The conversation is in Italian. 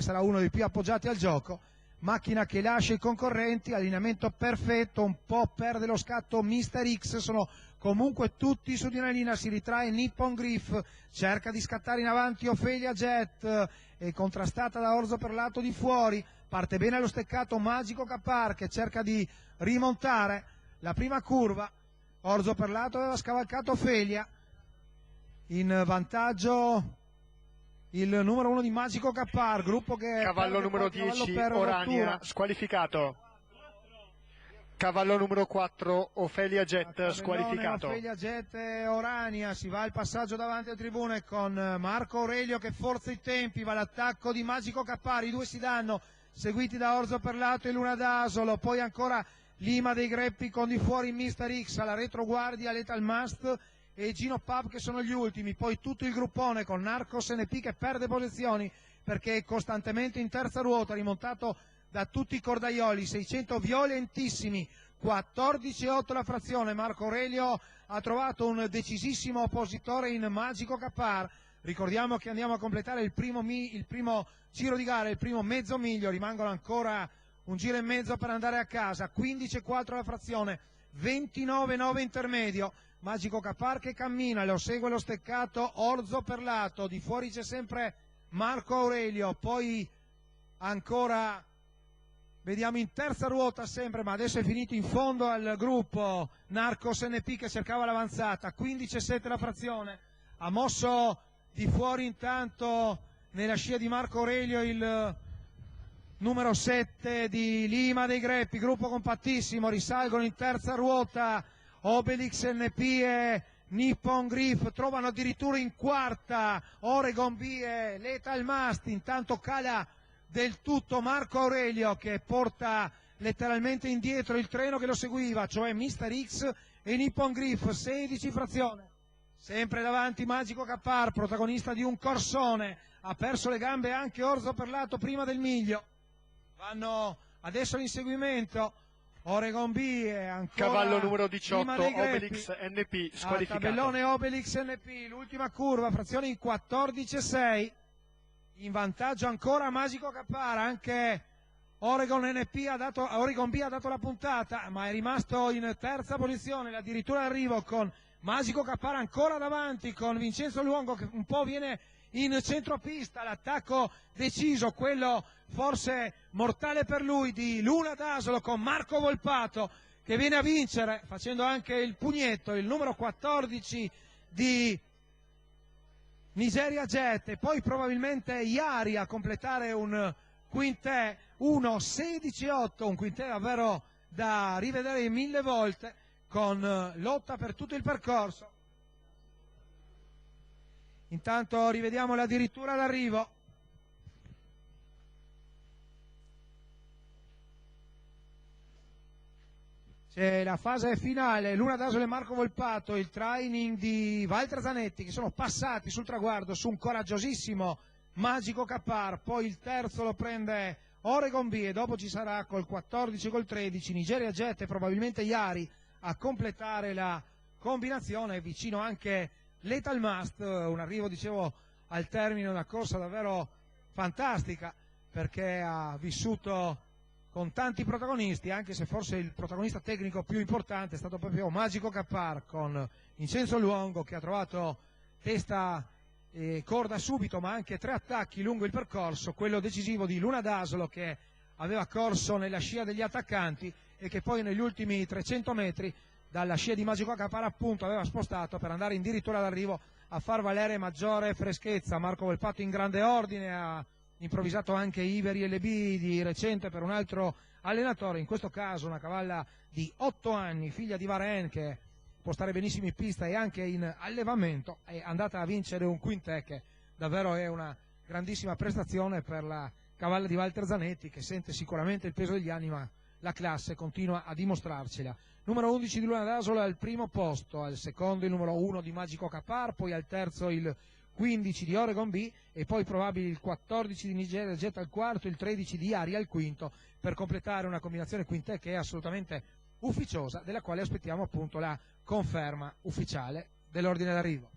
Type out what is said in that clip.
sarà uno dei più appoggiati al gioco, macchina che lascia i concorrenti, allineamento perfetto, un po' perde lo scatto Mister X, sono comunque tutti su di una linea, si ritrae Nippon Griff, cerca di scattare in avanti Ophelia Jet, è contrastata da Orzo per lato di fuori, parte bene allo steccato Magico Capar che cerca di rimontare la prima curva, Orzo per lato aveva scavalcato Ophelia, in vantaggio il numero 1 di Magico Capar, gruppo che cavallo numero 10 Orania squalificato, cavallo numero 4 Ophelia Jet squalificato. Ophelia Jet e Orania, si va al passaggio davanti alle tribune con Marco Aurelio che forza i tempi, va l'attacco di Magico Capar, i due si danno, seguiti da Orzo per lato e Luna d'Asolo, poi ancora Lima dei Greppi con di fuori Mister X, alla retroguardia Lethal Must e Gino Pub che sono gli ultimi, poi tutto il gruppone con Narcos NP che perde posizioni perché è costantemente in terza ruota, rimontato da tutti i cordaioli, 600 violentissimi, 14,8 la frazione, Marco Aurelio ha trovato un decisissimo oppositore in Magico Capar, ricordiamo che andiamo a completare il primo giro di gara, il primo mezzo miglio, rimangono ancora un giro e mezzo per andare a casa, 15,4 la frazione, 29,9 intermedio, Magico Capar che cammina, lo segue lo steccato Orzo per lato, di fuori c'è sempre Marco Aurelio, poi ancora vediamo in terza ruota sempre, ma adesso è finito in fondo al gruppo Narcos NP che cercava l'avanzata, 15,7 la frazione, ha mosso di fuori intanto nella scia di Marco Aurelio il numero 7 di Lima dei Greppi, gruppo compattissimo, risalgono in terza ruota Obelix NP e Nippon Griff, trovano addirittura in quarta Oregon B e Lethal Must, intanto cala del tutto Marco Aurelio che porta letteralmente indietro il treno che lo seguiva, cioè Mister X e Nippon Griff, 16 frazione. Sempre davanti Magico Capar, protagonista di un corsone, ha perso le gambe anche Orzo per lato prima del miglio. Vanno adesso l'inseguimento, Oregon B e ancora cavallo numero 18 Obelix NP squalificato. Tabellone Obelix NP, l'ultima curva, frazione in 14,6, in vantaggio ancora Magico Capar, anche Oregon B ha dato la puntata, ma è rimasto in terza posizione, addirittura arrivo con Magico Capar ancora davanti, con Vincenzo Luongo che un po' viene in centropista, l'attacco deciso, quello forse mortale per lui di Luna d'Asolo con Marco Volpato che viene a vincere facendo anche il pugnetto, il numero 14 di Nigeria Jet e poi probabilmente Iari a completare un quintè 1,16,8, un quintè davvero da rivedere 1000 volte con lotta per tutto il percorso. Intanto rivediamole addirittura d'arrivo. C'è la fase finale, Luna d'Asolo e Marco Volpato, il training di Walter Zanetti che sono passati sul traguardo su un coraggiosissimo Magico Capar, poi il terzo lo prende Oregon B e dopo ci sarà col 14 e col 13 Nigeria Jet e probabilmente Iari a completare la combinazione, vicino anche Lethal Must, un arrivo dicevo al termine, una corsa davvero fantastica perché ha vissuto con tanti protagonisti, anche se forse il protagonista tecnico più importante è stato proprio Magico Capar con Vincenzo Luongo che ha trovato testa e corda subito ma anche 3 attacchi lungo il percorso, quello decisivo di Luna d'Asolo che aveva corso nella scia degli attaccanti e che poi negli ultimi 300 metri dalla scia di Magico Capar appunto aveva spostato per andare addirittura d'arrivo a far valere maggiore freschezza. Marco Volpato in grande ordine, ha improvvisato anche Iveri LB di recente per un altro allenatore, in questo caso una cavalla di 8 anni, figlia di Varenne che può stare benissimo in pista e anche in allevamento, è andata a vincere un quintè che davvero è una grandissima prestazione per la cavalla di Walter Zanetti che sente sicuramente il peso degli anni ma la classe continua a dimostrarcela. Numero 11 di Luna d'Asolo al primo posto, al secondo il numero 1 di Magico Capar, poi al terzo il 15 di Oregon B e poi probabile il 14 di Nigeria Jet al quarto, il 13 di Iari al quinto per completare una combinazione quintè che è assolutamente ufficiosa, della quale aspettiamo appunto la conferma ufficiale dell'ordine d'arrivo.